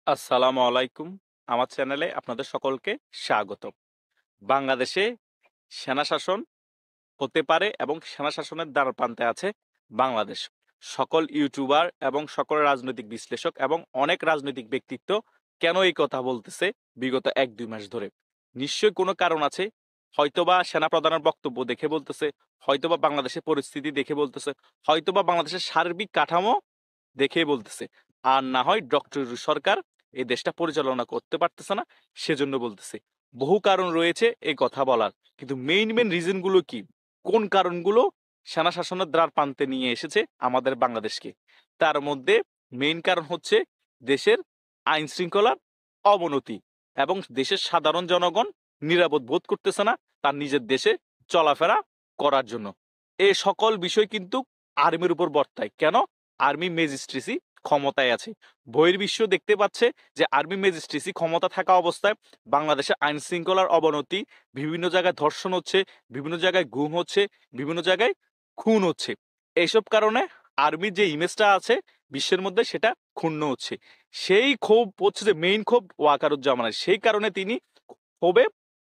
আসসালামু আলাইকুম। আমার চ্যানেলে আপনাদের সকলকে স্বাগতম। বাংলাদেশে সেনা শাসন হতে পারে এবং সেনা শাসনের দ্বারপ্রান্তে আছে বাংলাদেশ। সকল ইউটিউবার এবং সকল রাজনৈতিক বিশ্লেষক এবং অনেক রাজনৈতিক ব্যক্তিত্ব কেন এই কথা বলতেছে বিগত ১-২ মাস ধরে? নিশ্চয়ই কোনো কারণ আছে। হয়তোবা সেনাপ্রধানের বক্তব্য দেখে বলতেছে, হয়তোবা বাংলাদেশের পরিস্থিতি দেখে বলতেছে, হয়তোবা বাংলাদেশের সার্বিক কাঠামো দেখেই বলতেছে। আর না হয় ডক্টর ইউনূস সরকার এই দেশটা পরিচালনা করতে পারতেছে না, সেজন্য বলতেছে। বহু কারণ রয়েছে এই কথা বলার। কিন্তু মেইন রিজন গুলো কি? কোন কারণগুলো সেনা শাসনের দ্বারপ্রান্তে নিয়ে এসেছে আমাদের বাংলাদেশকে? তার মধ্যে মেইন কারণ হচ্ছে দেশের আইন শৃঙ্খলার অবনতি এবং দেশের সাধারণ জনগণ নিরাপদ বোধ করতেছে না তার নিজের দেশে চলাফেরা করার জন্য। এ সকল বিষয় কিন্তু আর্মির উপর বর্তায়। কেন? আর্মি ম্যাজিস্ট্রেসি ক্ষমতায় আছে। বহির্বিশ্ব দেখতে পাচ্ছে যে আর্মি ম্যাজিস্ট্রেসি ক্ষমতা থাকা অবস্থায় বাংলাদেশে আইন শৃঙ্খলার অবনতি, বিভিন্ন জায়গায় ধর্ষণ হচ্ছে, বিভিন্ন জায়গায় গুম হচ্ছে, বিভিন্ন জায়গায় খুন হচ্ছে। এইসব কারণে আর্মির যে ইমেজটা আছে বিশ্বের মধ্যে সেটা ক্ষুণ্ণ হচ্ছে। সেই ক্ষোভ হচ্ছে যে মেইন ক্ষোভ ওয়াকারুজ্জামানের। সেই কারণে তিনি ক্ষোভে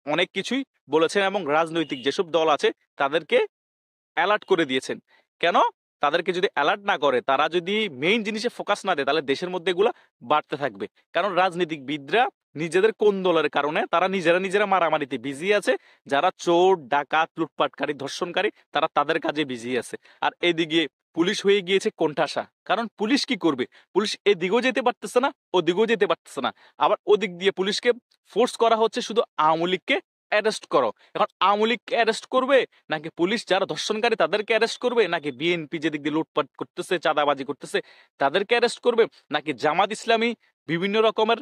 অনেক কিছুই বলেছেন এবং রাজনৈতিক যেসব দল আছে তাদেরকে এলার্ট করে দিয়েছেন। কেন? তাদেরকে যদি এলার্ট না করে, তারা যদি মেইন জিনিসে ফোকাস না দেয়, তাহলে দেশের মধ্যে এগুলা বাড়তে থাকবে। কারণ রাজনীতিকবিদরা নিজেদের কোন্দলের কারণে তারা নিজেরা মারামারিতে বিজি আছে। যারা চোর, ডাকাত, লুটপাটকারী, ধর্ষণকারী তারা তাদের কাজে বিজি আছে। আর এদিকে পুলিশ হয়ে গিয়েছে কোণঠাসা। কারণ পুলিশ কি করবে? পুলিশ এদিকেও যেতে পারতেছে না, ওদিকেও যেতে পারতেছে না। আবার ওদিক দিয়ে পুলিশকে ফোর্স করা হচ্ছে শুধু আওয়ামী লীগকে অ্যারেস্ট করো। এখন আওয়ামী লীগকে অ্যারেস্ট করবে নাকি পুলিশ যারা ধর্ষণকারী তাদেরকে অ্যারেস্ট করবে, নাকি বিএনপি যেদিক দিয়ে লুটপাট করতেছে, চাঁদাবাজি করতেছে তাদেরকে অ্যারেস্ট করবে, নাকি জামাত ইসলামী বিভিন্ন রকমের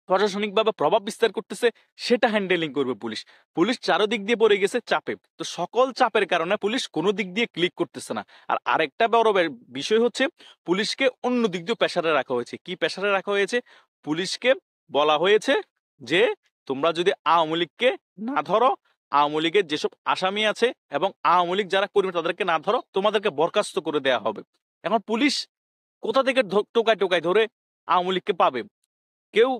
প্রশাসনিকভাবে প্রভাব বিস্তার করতেছে সেটা হ্যান্ডেলিং করবে পুলিশ। পুলিশ চারদিক দিয়ে পড়ে গেছে চাপে। তো সকল চাপের কারণে পুলিশ কোনো দিক দিয়ে ক্লিক করতেছে না। আর আরেকটা বড় বিষয় হচ্ছে পুলিশকে অন্য দিক দিয়ে প্রেসারে রাখা হয়েছে। কি প্রেসারে রাখা হয়েছে? পুলিশকে বলা হয়েছে যে তোমরা যদি আওয়ামী লীগকে না ধরো, আওয়ামী লীগের যেসব আসামি আছে এবং আওয়ামী লীগ যারা কর্মী তাদেরকে না ধরো, তোমাদেরকে বরখাস্ত করে দেয়া হবে। এখন পুলিশ কোথা থেকে টোকায় ধরে আওয়ামী লীগকে পাবে? কেউ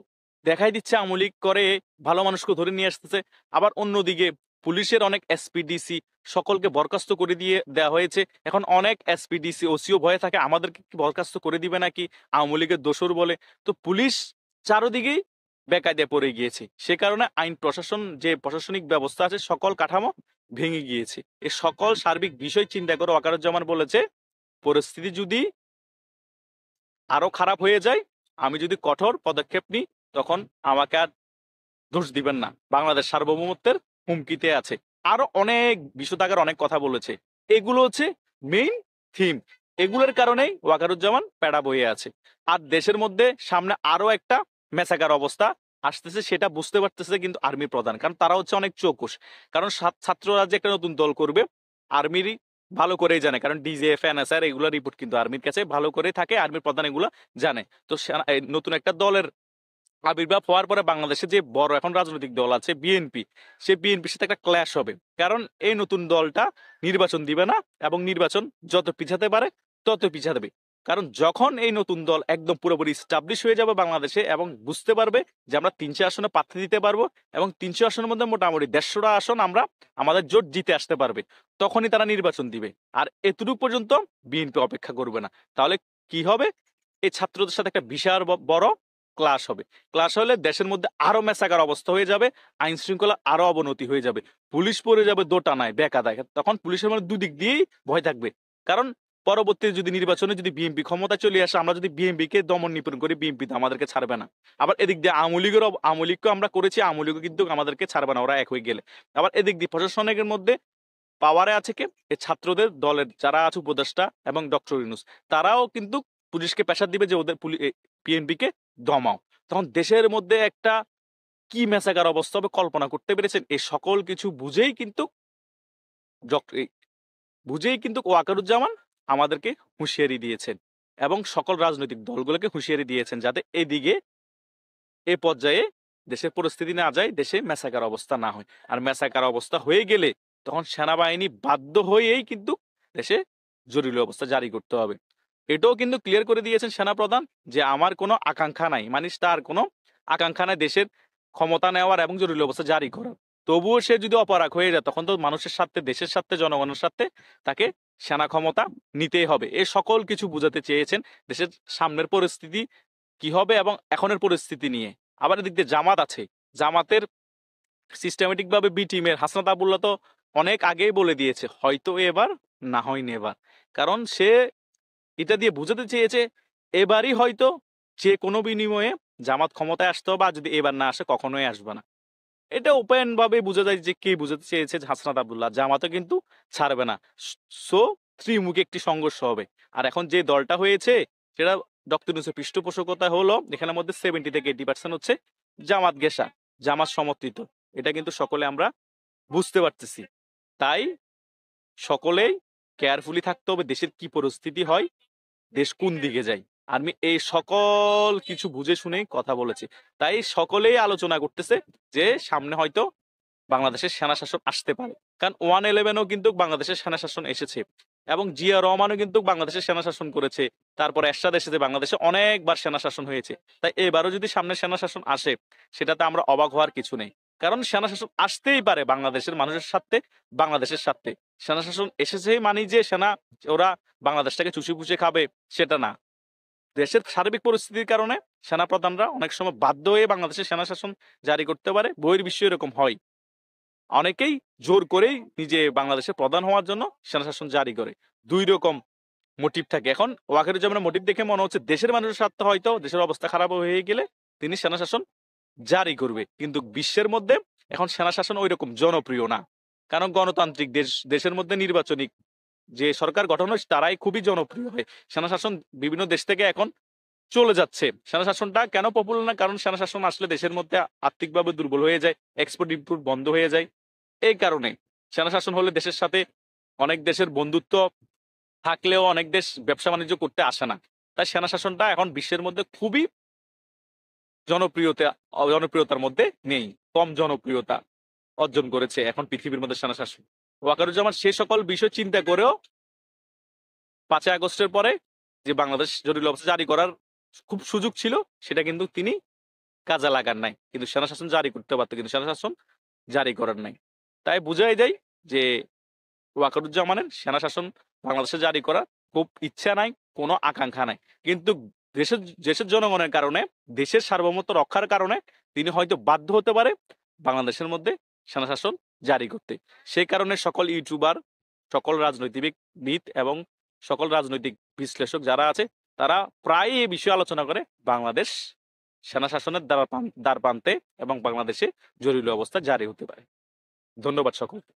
দেখাই দিচ্ছে আওয়ামী লীগ করে, ভালো মানুষকে ধরে নিয়ে আসতেছে। আবার অন্যদিকে পুলিশের অনেক এসপিডিসি সকলকে বরখাস্ত করে দিয়ে দেওয়া হয়েছে। এখন অনেক এসপিডিসি ওসিও ভয়ে থাকে আমাদেরকে কি বরখাস্ত করে দিবে নাকি আওয়ামী লীগের দোসর বলে। তো পুলিশ চারদিকেই বেকায়দায় পড়ে গিয়েছে। সে কারণে আইন প্রশাসন যে প্রশাসনিক ব্যবস্থা আছে সকল কাঠামো ভেঙে গিয়েছে। এই সকল সার্বিক বিষয় চিন্তা করে ওয়াকারুজ্জামান বলেছে পরিস্থিতি যদি আরো খারাপ হয়ে যায়, আমি যদি কঠোর পদক্ষেপ নিই, তখন আমাকে আর দোষ দিবেন না। বাংলাদেশ সার্বভৌমত্বের হুমকিতে আছে। আরো অনেক বিশ্বতাগার অনেক কথা বলেছে। এগুলো হচ্ছে মেইন থিম। এগুলোর কারণেই ওয়াকারুজ্জামান প্যাড়া বইয়ে আছে। আর দেশের মধ্যে সামনে আরো একটা মেসাকার অবস্থা আসতেছে, সেটা বুঝতে পারতেছে কিন্তু আর্মি প্রধান। কারণ তারা হচ্ছে অনেক চৌকুশ। কারণ ছাত্ররা যে একটা নতুন দল করবে, আর্মিরই ভালো করেই জানে। কারণ ডিজিএফ, এনএসআর এগুলো রিপোর্ট কিন্তু আর্মির কাছে ভালো করে থাকে। আর্মির প্রধান এগুলো জানে। তো এই নতুন একটা দলের আবির্ভাব হওয়ার পরে বাংলাদেশে যে বড় এখন রাজনৈতিক দল আছে বিএনপি, সে বিএনপির সাথে একটা ক্ল্যাশ হবে। কারণ এই নতুন দলটা নির্বাচন দিবে না এবং নির্বাচন যত পিছাতে পারে তত পিছাবে। কারণ যখন এই নতুন দল একদম পুরোপুরি স্টাবলিশ হয়ে যাবে বাংলাদেশে এবং বুঝতে পারবে যে আমরা ৩০০ আসনে প্রার্থী দিতে পারবো এবং ৩০০ আসনের মধ্যে মোটামুটি ১৫০টা আসন আমরা আমাদের জোট জিতে আসতে পারবে, তখনই তারা নির্বাচন দিবে। আর এতটুকু পর্যন্ত বিএনপি অপেক্ষা করবে না। তাহলে কি হবে? এই ছাত্রদের সাথে একটা বিশাল বড় ক্লাশ হবে। ক্লাশ হলে দেশের মধ্যে আরো মেসাকার অবস্থা হয়ে যাবে, আইন শৃঙ্খলা আরো অবনতি হয়ে যাবে, পুলিশ পড়ে যাবে দোটানায় বেকায়দায়। তখন পুলিশের মানে দুদিক দিয়েই ভয় থাকবে। কারণ পরবর্তী যদি নির্বাচনে যদি বিএনপি ক্ষমতায় চলে আসে, আমরা যদি বিএনপি কে দমন নিপীড়ন করি, বিএনপি তো আমাদেরকে ছাড়বে না। আবার এদিক দিয়ে আওয়ামী লীগকেও আমরা করেছি, আওয়ামী লীগও কিন্তু আমাদেরকে ছাড়বে না ওরা এক হয়ে গেলে। আবার এদিক দিয়ে প্রশাসনের মধ্যে পাওয়ারে আছে কে? এই ছাত্রদের দলের যারা আছে উপদেষ্টা এবং ডক্টর ইউনূস, তারাও কিন্তু পুলিশকে প্রেসার দিবে যে ওদের বিএনপি কে দমাও। তখন দেশের মধ্যে একটা কি মেসাকার অবস্থা হবে কল্পনা করতে পেরেছেন? এই সকল কিছু এই বুঝেই কিন্তু ওয়াকারুজ্জামান আমাদেরকে হুঁশিয়ারি দিয়েছেন এবং সকল রাজনৈতিক দলগুলোকে হুঁশিয়ারি দিয়েছেন যাতে এদিকে এ পর্যায়ে দেশের পরিস্থিতি না যায়, দেশে মেসাকার অবস্থা না হয়। আর মেসাকার অবস্থা হয়ে গেলে তখন সেনাবাহিনী বাধ্য হয়েই কিন্তু দেশে জরুরি অবস্থা জারি করতে হবে। এটাও কিন্তু ক্লিয়ার করে দিয়েছেন সেনাপ্রধান যে আমার কোনো আকাঙ্ক্ষা নাই, মানে তার কোনো আকাঙ্ক্ষা নাই দেশের ক্ষমতা নেওয়ার এবং জরুরি অবস্থা জারি করার। তবুও সে যদি অপরাগ হয়ে যায় তখন তো মানুষের স্বার্থে, দেশের স্বার্থে, জনগণের স্বার্থে তাকে সেনা ক্ষমতা নিতেই হবে। এই সকল কিছু বুঝাতে চেয়েছেন দেশের সামনের পরিস্থিতি কি হবে এবং এখনের পরিস্থিতি নিয়ে। আবার এদিক দিয়ে জামাত আছে, জামাতের সিস্টেমেটিক ভাবে বি টিমের হাসনাত আবদুল্লাহ তো অনেক আগেই বলে দিয়েছে হয়তো এবার, না হয় নেবার। কারণ সে এটা দিয়ে বুঝাতে চেয়েছে এবারই হয়তো যে কোনো বিনিময়ে জামাত ক্ষমতায় আসতে হবে, আর যদি এবার না আসে কখনোই আসবে না। এটা ওপেন ভাবে বোঝা যায় যে কে বুঝাতে চেয়েছে হাসনাত আবদুল্লাহ। জামাতও কিন্তু ছাড়বে না। সো ত্রিমুখী একটি সংঘর্ষ হবে। আর এখন যে দলটা হয়েছে সেটা ডক্টর ইউনূসের পৃষ্ঠপোষকতায় হলো, এখানের মধ্যে 70 থেকে 80% হচ্ছে জামাত গেসা, জামাত সমর্থিত। এটা কিন্তু সকলে আমরা বুঝতে পারতেছি। তাই সকলেই কেয়ারফুলি থাকতে হবে, দেশের কি পরিস্থিতি হয়, দেশ কোন দিকে যায়। আমি এই সকল কিছু বুঝে শুনেই কথা বলেছি। তাই সকলেই আলোচনা করতেছে যে সামনে হয়তো বাংলাদেশের সেনা শাসন আসতে পারে। কারণ 111ও কিন্তু বাংলাদেশের সেনা শাসন এসেছে এবং জিয়া রহমানও কিন্তু বাংলাদেশের সেনা শাসন করেছে। তারপর এরশাদ এসেছে, বাংলাদেশে অনেকবার সেনা শাসন হয়েছে। তাই এবারও যদি সামনে সেনা শাসন আসে সেটাতে আমরা অবাক হওয়ার কিছু নেই। কারণ সেনা শাসন আসতেই পারে বাংলাদেশের মানুষের স্বার্থে, বাংলাদেশের স্বার্থে। সেনা শাসন এসেছেই মানি যে সেনা ওরা বাংলাদেশটাকে চুষে পুষে খাবে, সেটা না। দেশের সার্বিক পরিস্থিতির কারণে সেনাপ্রধানরা অনেক সময় বাধ্য হয়ে বাংলাদেশের সেনা শাসন জারি করতে পারে। বহির্বিশ্বে এরকম হয়। অনেকেই জোর করেই নিজে বাংলাদেশের প্রধান হওয়ার জন্য সেনা শাসন জারি করে। ২ রকম মোটিভ থাকে। এখন ওয়াকারুজ্জামানের মোটিভ দেখে মনে হচ্ছে দেশের মানুষের স্বার্থে হয়তো দেশের অবস্থা খারাপ হয়ে গেলে তিনি সেনা শাসন জারি করবে। কিন্তু বিশ্বের মধ্যে এখন সেনা শাসন ঐরকম জনপ্রিয় না। কারণ গণতান্ত্রিক দেশ, দেশের মধ্যে নির্বাচনিক যে সরকার গঠন হয় তারাই খুবই জনপ্রিয় হয়। সেনা শাসন বিভিন্ন দেশ থেকে এখন চলে যাচ্ছে। সেনা শাসনটা কেন পপুলার না? কারণ সেনা শাসন আসলে দেশের মধ্যে আর্থিকভাবে দুর্বল হয়ে যায়, এক্সপোর্ট ইমপোর্ট বন্ধ হয়ে যায়। এই কারণে সেনা শাসন হলে দেশের সাথে অনেক দেশের বন্ধুত্ব থাকলেও অনেক দেশ ব্যবসা বাণিজ্য করতে আসে না। তাই সেনা শাসনটা এখন বিশ্বের মধ্যে খুবই জনপ্রিয়তার মধ্যে নেই, কম জনপ্রিয়তা অর্জন করেছে এখন পৃথিবীর মধ্যে সেনা শাসন। ওয়াকারুজ্জামান সে সকল বিষয় চিন্তা করেও 5ই আগস্টের পরে যে বাংলাদেশ জরুরি অবস্থা জারি করার খুব সুযোগ ছিল সেটা কিন্তু তিনি কাজে লাগান নাই। কিন্তু সেনা শাসন জারি করতে পারত, কিন্তু সেনা শাসন জারি করার নাই। তাই বুঝাই যায় যে ওয়াকারুজ্জামানের সেনা শাসন বাংলাদেশে জারি করার খুব ইচ্ছা নাই, কোনো আকাঙ্ক্ষা নাই। কিন্তু দেশের দেশের জনগণের কারণে, দেশের সার্বভৌমত্ব রক্ষার কারণে তিনি হয়তো বাধ্য হতে পারে বাংলাদেশের মধ্যে সেনা শাসন জারি করতে। সেই কারণে সকল ইউটিউবার, সকল রাজনৈতিকবিদ এবং সকল রাজনৈতিক বিশ্লেষক যারা আছে তারা প্রায়ই এই বিষয়ে আলোচনা করে বাংলাদেশ সেনা শাসনের দ্বারপ্রান্তে এবং বাংলাদেশে জরুরি অবস্থা জারি হতে পারে। ধন্যবাদ সকলকে।